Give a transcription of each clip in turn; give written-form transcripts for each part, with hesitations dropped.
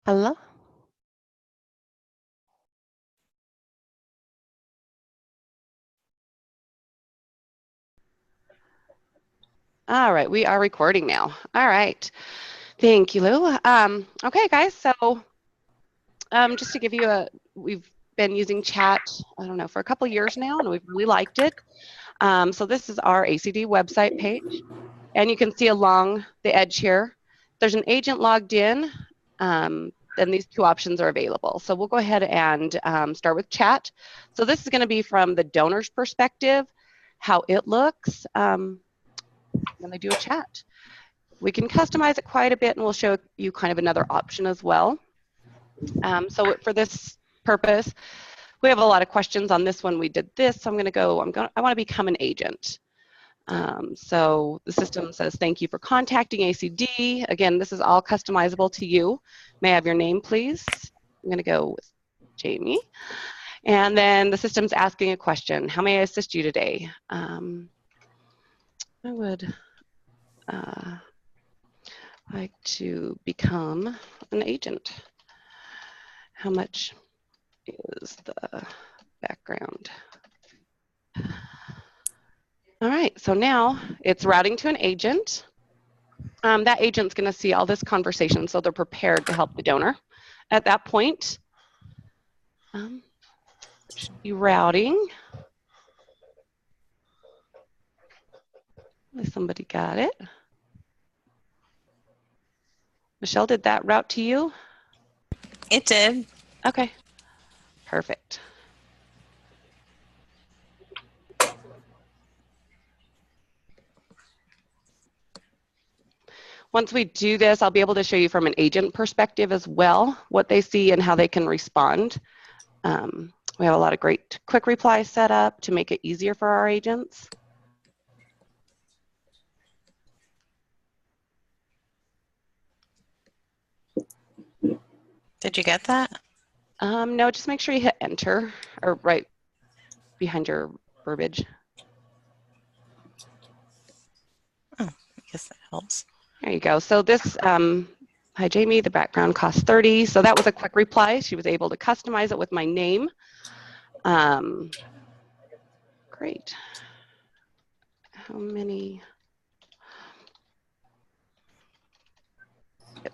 Hello? All right, we are recording now. All right. Thank you, Lou. Okay, guys, so just to give you we've been using chat, I don't know, for a couple years now, and we've really liked it. So this is our ACD website page, and you can see along the edge here, there's an agent logged in, then these two options are available. So we'll go ahead and start with chat. So this is going to be from the donor's perspective, how it looks when they do a chat. We can customize it quite a bit, and we'll show you kind of another option as well. So for this purpose, we have a lot of questions on this one. We did this, so I want to become an agent. So the system says, thank you for contacting ACD. Again, this is all customizable to you. May I have your name, please? I'm going to go with Jamie. And then the system's asking a question. How may I assist you today? I would like to become an agent. How much is the background? All right, so now it's routing to an agent. That agent's going to see all this conversation, so they're prepared to help the donor. At that point, should be routing. Somebody got it. Michelle, did that route to you? It did. Okay, perfect. Once we do this, I'll be able to show you from an agent perspective as well, what they see and how they can respond. We have a lot of great quick replies set up to make it easier for our agents. Did you get that? No, just make sure you hit enter or right behind your verbiage. Oh, I guess that helps. There you go. So this, hi Jamie, the background costs $30. So that was a quick reply. She was able to customize it with my name. Great. How many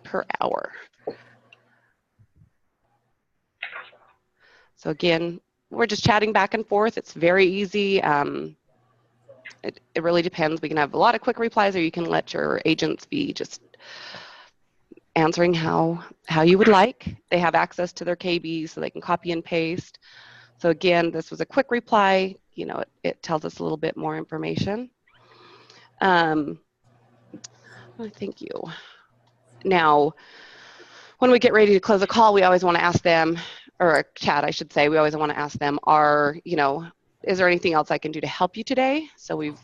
per hour? So again, we're just chatting back and forth. It's very easy. It really depends. We can have a lot of quick replies, or you can let your agents be just answering how you would like. They have access to their KB, so they can copy and paste. So again, this was a quick reply. You know, it tells us a little bit more information. Thank you. Now, when we get ready to close a call, we always want to ask them, or a chat, I should say, we always want to ask them, is there anything else I can do to help you today? So we've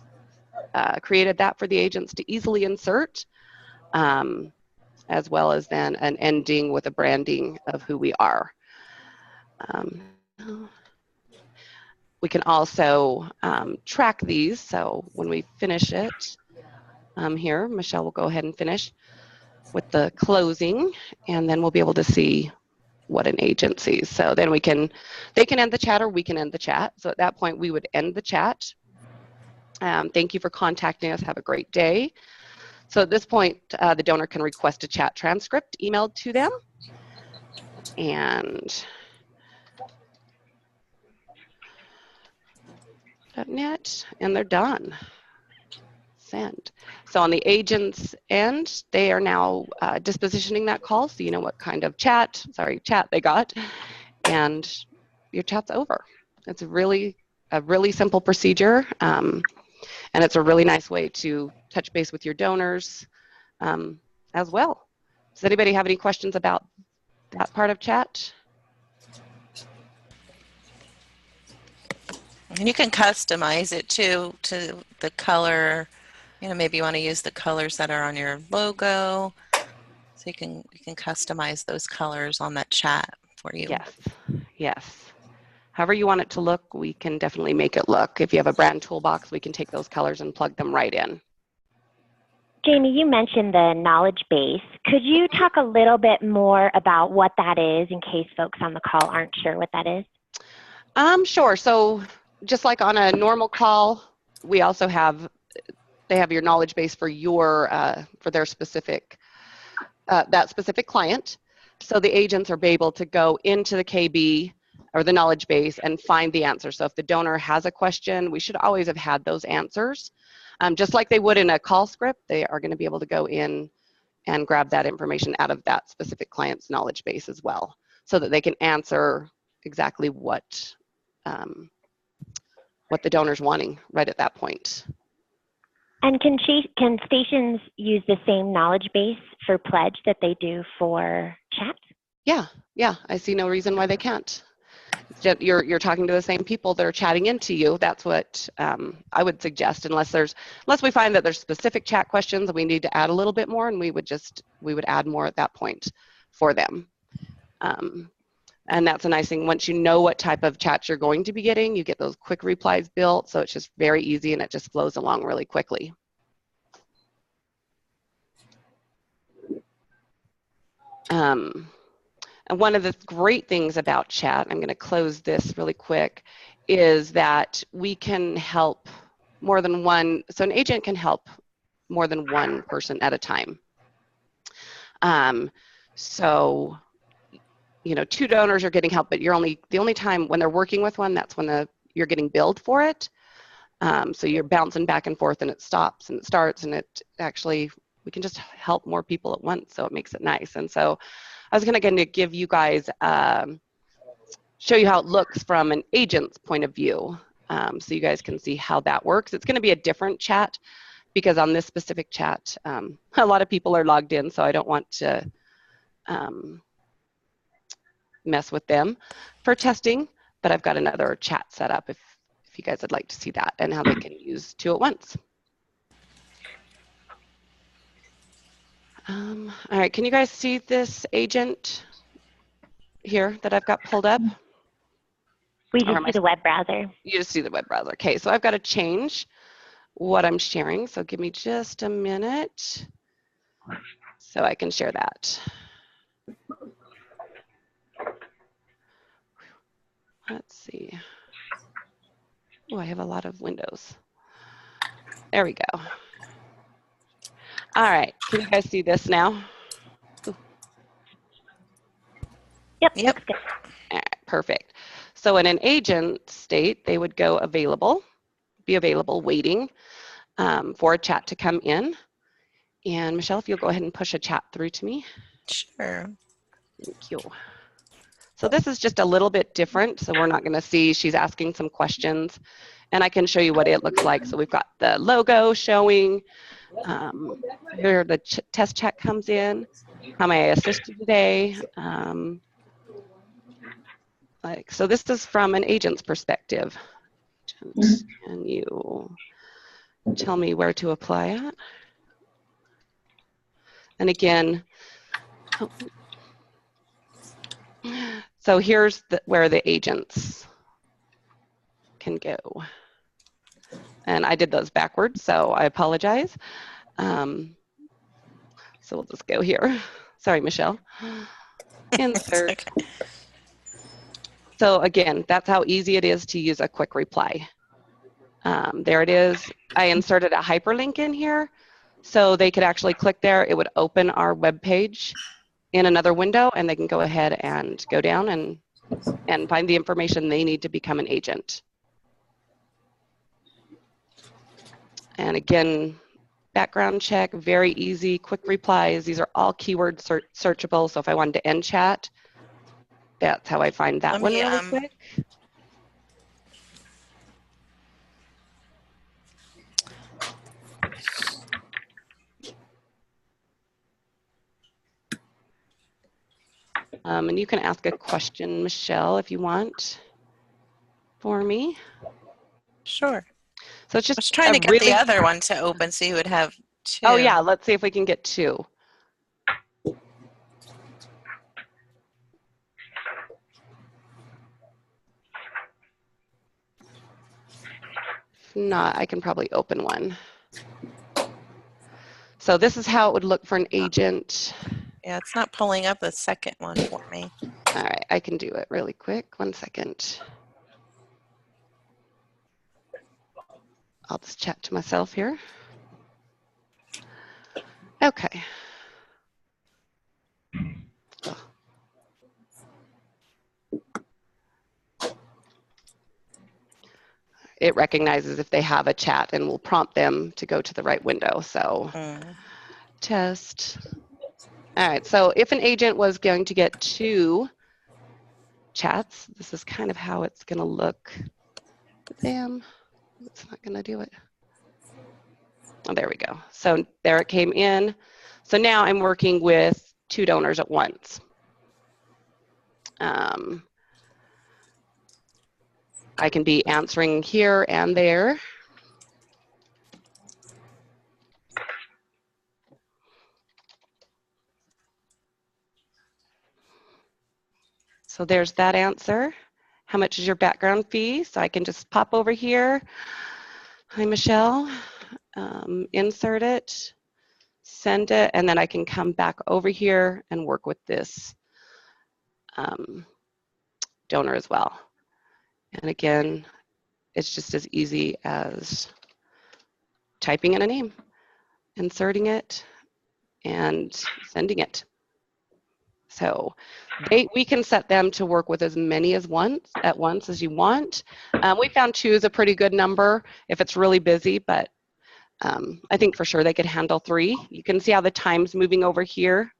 created that for the agents to easily insert, as well as then an ending with a branding of who we are. We can also track these. So when we finish it here, Michelle will go ahead and finish with the closing, and then we'll be able to see what an agent sees. So then they can end the chat, or we can end the chat. So at that point, we would end the chat. Thank you for contacting us. Have a great day. So at this point, the donor can request a chat transcript emailed to them. And .net, and they're done. Send. So on the agent's end, they are now dispositioning that call, so you know what kind of chat they got, and your chat's over. It's a really simple procedure, and it's a really nice way to touch base with your donors as well. Does anybody have any questions about that part of chat? And you can customize it too to the color. You know, maybe you want to use the colors that are on your logo. So you can customize those colors on that chat for you. Yes. However you want it to look, we can definitely make it look. If you have a brand toolbox, we can take those colors and plug them right in. Jamie, you mentioned the knowledge base. Could you talk a little bit more about what that is in case folks on the call aren't sure what that is? Sure. So just like on a normal call, we also have, they have your knowledge base for for their specific, that specific client. So the agents are able to go into the KB or the knowledge base and find the answer. So if the donor has a question, we should always have had those answers. Just like they would in a call script, they are going to be able to go in and grab that information out of that specific client's knowledge base as well, so that they can answer exactly what the donor's wanting right at that point. And can stations use the same knowledge base for pledge that they do for chat? Yeah, I see no reason why they can't. You're talking to the same people that are chatting into you. That's what I would suggest, unless we find that there's specific chat questions and we need to add a little bit more, and we would add more at that point for them. And that's a nice thing. Once you know what type of chats you're going to be getting, you get those quick replies built, so it's just very easy and it just flows along really quickly. And one of the great things about chat, I'm going to close this really quick, is that we can help more than one, so an agent can help more than one person at a time. So, you know, 2 donors are getting help, but the only time when they're working with one, that's when you're getting billed for it. So you're bouncing back and forth and it stops and it starts, and it actually, we can just help more people at once, so it makes it nice. And so I was going to give you guys, show you how it looks from an agent's point of view, so you guys can see how that works. It's going to be a different chat because on this specific chat, a lot of people are logged in, so I don't want to mess with them for testing, but I've got another chat set up if you guys would like to see that and how they can use 2 at once. All right, can you guys see this agent here that I've got pulled up? We just see the web browser. You just see the web browser. Okay, so I've got to change what I'm sharing, so give me just a minute so I can share that. Let's see. Oh, I have a lot of windows. There we go. All right, can you guys see this now? Ooh. Yep. Yep. Good. All right, perfect. So in an agent state, they would go available, be available, waiting for a chat to come in. And Michelle, if you'll go ahead and push a chat through to me. Sure. Thank you. So this is just a little bit different. So we're not going to see, she's asking some questions, and I can show you what it looks like. So we've got the logo showing. Here the test chat comes in. How may I assist you today? So this is from an agent's perspective. Can you tell me where to apply at? And again, so here's where the agents can go. And I did those backwards, so I apologize. So we'll just go here. Sorry, Michelle. Insert. Okay. So again, that's how easy it is to use a quick reply. There it is. I inserted a hyperlink in here, so they could actually click there. It would open our web page in another window, and they can go ahead and go down and find the information they need to become an agent. And again, background check, very easy, quick replies. These are all keyword searchable, so if I wanted to end chat, that's how I find that one really quick. And you can ask a question, Michelle, if you want, for me. Sure. So it's just I was trying to get the other one to open so you would have 2. Oh yeah, let's see if we can get 2. If not, I can probably open one. So this is how it would look for an agent. Yeah, it's not pulling up the second one for me. All right, I can do it really quick. 1 second. I'll just chat to myself here. Okay. Oh. It recognizes if they have a chat and will prompt them to go to the right window. So test. All right, so if an agent was going to get 2 chats, this is kind of how it's going to look. Damn, it's not going to do it. Oh, there we go. So there it came in. So now I'm working with 2 donors at once. I can be answering here and there. So there's that answer. How much is your background fee? So I can just pop over here. Hi, Michelle. Insert it, send it, and then I can come back over here and work with this donor as well. And again, it's just as easy as typing in a name, inserting it, and sending it. So we can set them to work with as many as at once as you want. We found 2 is a pretty good number if it's really busy, but I think for sure they could handle 3. You can see how the time's moving over here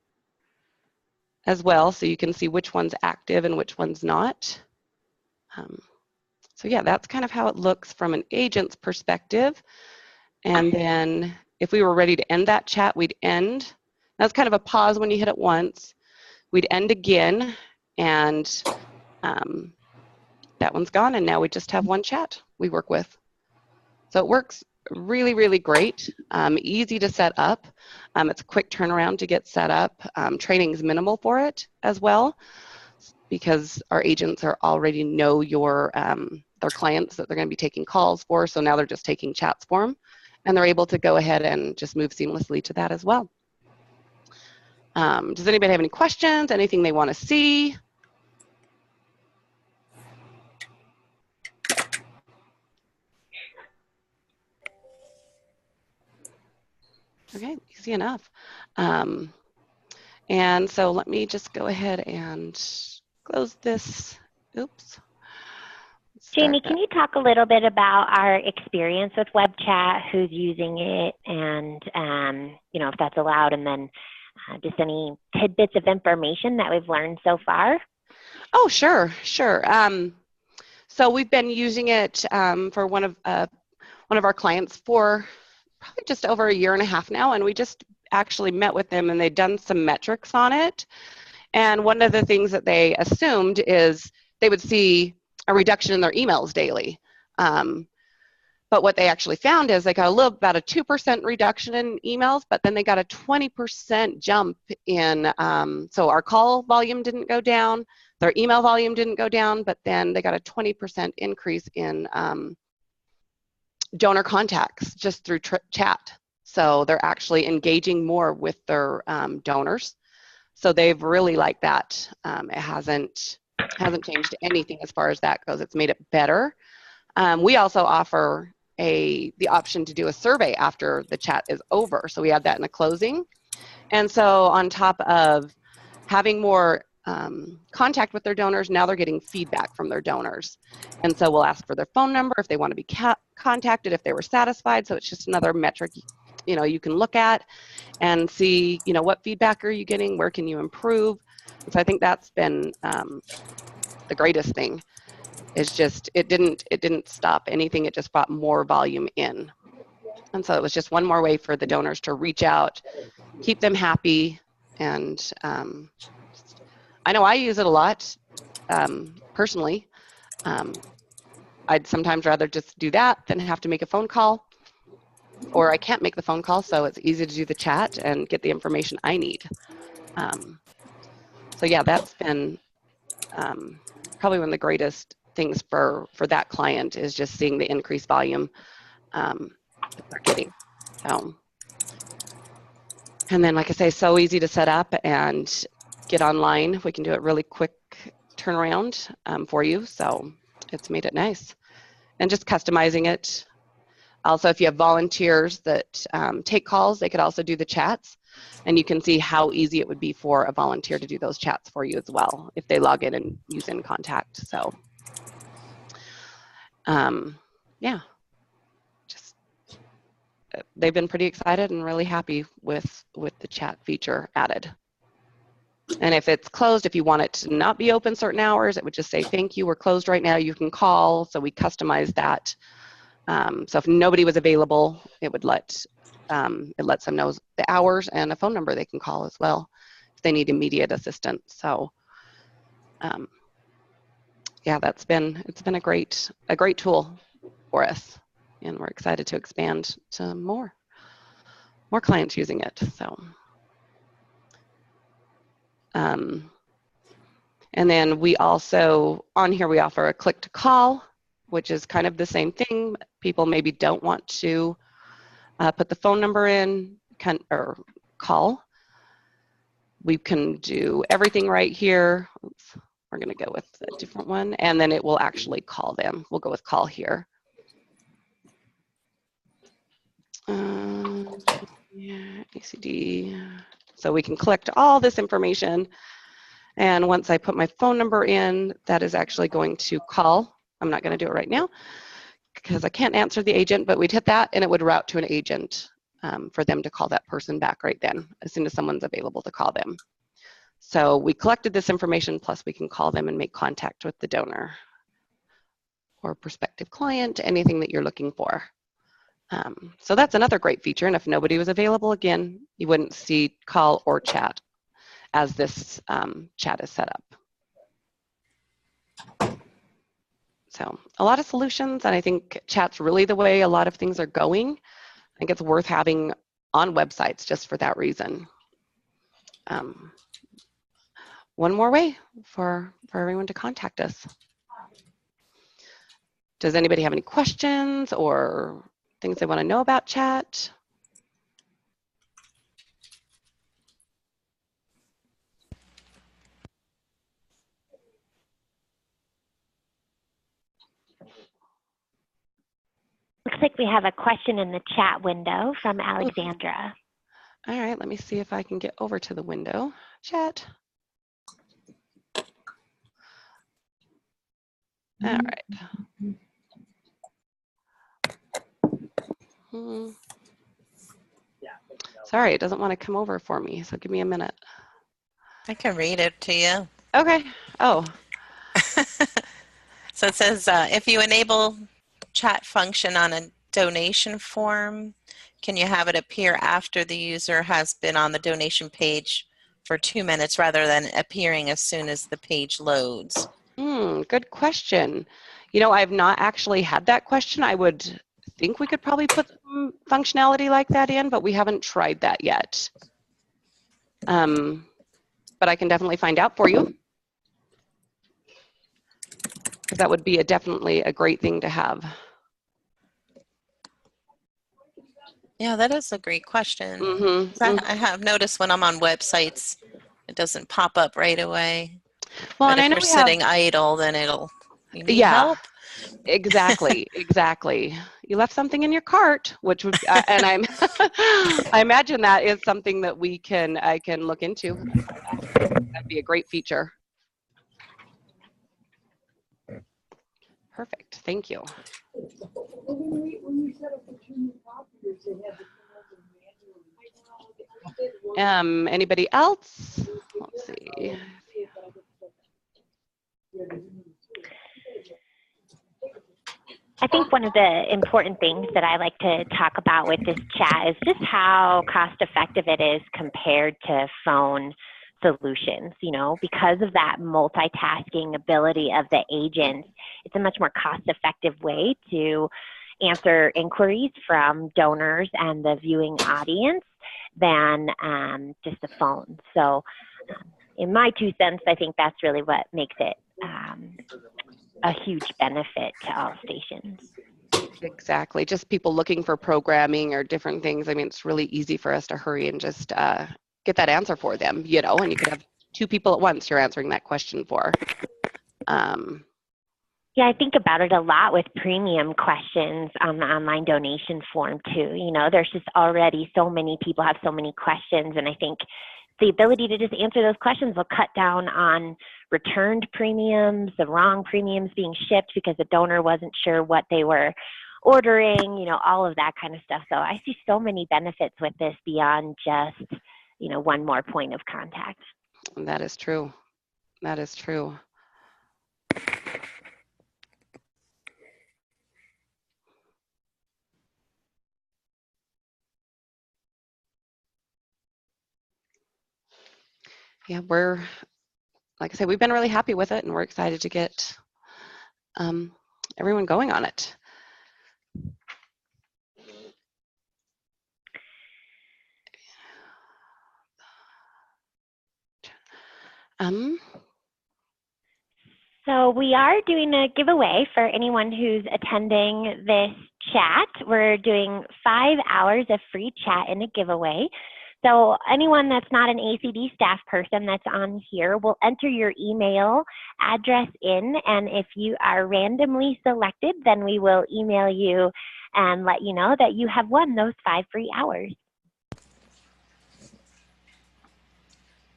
as well, so you can see which one's active and which one's not. So yeah, that's kind of how it looks from an agent's perspective. And then if we were ready to end that chat, we'd end. That's kind of a pause when you hit it once. We'd end again, and that one's gone, and now we just have 1 chat we work with. So it works really, really great, easy to set up. It's a quick turnaround to get set up. Training is minimal for it as well, because our agents already know their clients that they're going to be taking calls for, so now they're just taking chats for them, and they're able to go ahead and just move seamlessly to that as well. Does anybody have any questions, anything they want to see? Okay, easy enough. And so let me just go ahead and close this. Oops. Jamie, can you talk a little bit about our experience with WebChat, who's using it, and if that's allowed, and then just any tidbits of information that we've learned so far? Oh, sure. So we've been using it for one of our clients for probably just over 1.5 years now, and we just actually met with them, and they'd done some metrics on it. And one of the things that they assumed is they would see a reduction in their emails daily. But what they actually found is they got about a 2% reduction in emails, but then they got a 20% jump in, so our call volume didn't go down, their email volume didn't go down, but then they got a 20% increase in donor contacts just through chat. So they're actually engaging more with their donors. So they've really liked that. It hasn't changed anything as far as that goes. It's made it better. We also offer the option to do a survey after the chat is over. So we add that in the closing. And so on top of having more contact with their donors, now they're getting feedback from their donors. And so we'll ask for their phone number if they want to be contacted, if they were satisfied. So it's just another metric you can look at and see what feedback are you getting, where can you improve. And so I think that's been the greatest thing. Is just it didn't stop anything, it just brought more volume in. And so it was just one more way for the donors to reach out, keep them happy. And I know I use it a lot personally. I'd sometimes rather just do that than have to make a phone call, or I can't make the phone call, so it's easy to do the chat and get the information I need. So yeah, that's been probably one of the greatest things for that client, is just seeing the increased volume that they're getting. So And then, like I say, so easy to set up and get online. We can do it really quick turnaround for you. So it's made it nice. And just customizing it. Also, if you have volunteers that take calls, they could also do the chats. And you can see how easy it would be for a volunteer to do those chats for you as well if they log in and use InContact. So yeah, just they've been pretty excited and really happy with the chat feature added. And if it's closed, if you want it to not be open certain hours, it would just say, thank you, we're closed right now, you can call. So we customize that. So if nobody was available, it would it lets them know the hours and a phone number they can call as well if they need immediate assistance. So yeah, it's been a great tool for us, and we're excited to expand to more clients using it. So and then we also, on here, we offer a click to call, which is kind of the same thing. People maybe don't want to put the phone number in or call. We can do everything right here. Oops, we're going to go with a different one, and then it will actually call them. We'll go with call here. Yeah, ACD. So we can collect all this information, and once I put my phone number in, that is actually going to call. I'm not going to do it right now because I can't answer the agent, but we'd hit that and it would route to an agent for them to call that person back right then as soon as someone's available to call them. So we collected this information, plus we can call them and make contact with the donor or prospective client, anything that you're looking for. So that's another great feature. And if nobody was available, again, you wouldn't see call or chat as this chat is set up. So a lot of solutions, and I think chat's really the way a lot of things are going. I think it's worth having on websites just for that reason. One more way for everyone to contact us. Does anybody have any questions or things they want to know about chat? Looks like we have a question in the chat window from Alexandra. All right, let me see if I can get over to the window. Chat. All right. Sorry, it doesn't want to come over for me, so give me a minute. I can read it to you. Okay. Oh. So it says, if you enable chat function on a donation form, can you have it appear after the user has been on the donation page for 2 minutes rather than appearing as soon as the page loads? Good question. You know, I've not actually had that question. I would think we could probably put some functionality like that in, but we haven't tried that yet. But I can definitely find out for you, because that would be definitely a great thing to have. Yeah, that is a great question. I have noticed when I'm on websites, it doesn't pop up right away. Well, but and if I know you're sitting idle, then you need help. Exactly, exactly. You left something in your cart, which would, and I imagine that is something that I can look into. That'd be a great feature. Perfect, thank you. Anybody else? Let's see. I think one of the important things that I like to talk about with this chat is just how cost effective it is compared to phone solutions. You know, because of that multitasking ability of the agent, it's a much more cost effective way to answer inquiries from donors and the viewing audience than just the phone. So in my 2 cents, I think that's really what makes it a huge benefit to all stations. Exactly. Just people looking for programming or different things. I mean, it's really easy for us to hurry and just get that answer for them, you know, and you could have 2 people at once you're answering that question for. Yeah, I think about it a lot with premium questions on the online donation form too. You know, there's just already so many people have so many questions, and I think the ability to just answer those questions will cut down on returned premiums, the wrong premiums being shipped because the donor wasn't sure what they were ordering, you know, all of that kind of stuff. So I see so many benefits with this beyond just, you know, one more point of contact. That is true. That is true. Yeah, like I said, we've been really happy with it, and we're excited to get everyone going on it. So we are doing a giveaway for anyone who's attending this chat. We're doing 5 hours of free chat in a giveaway. So anyone that's not an ACD staff person that's on here will enter your email address in, and if you are randomly selected, then we will email you and let you know that you have won those 5 free hours.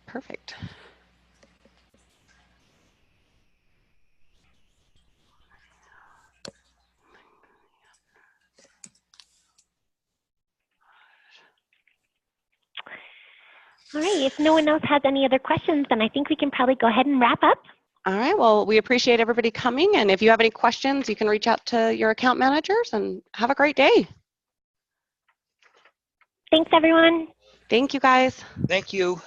Perfect. All right, if no one else has any other questions, then I think we can probably go ahead and wrap up. All right, well, we appreciate everybody coming, and if you have any questions, you can reach out to your account managers, and have a great day. Thanks, everyone. Thank you, guys. Thank you.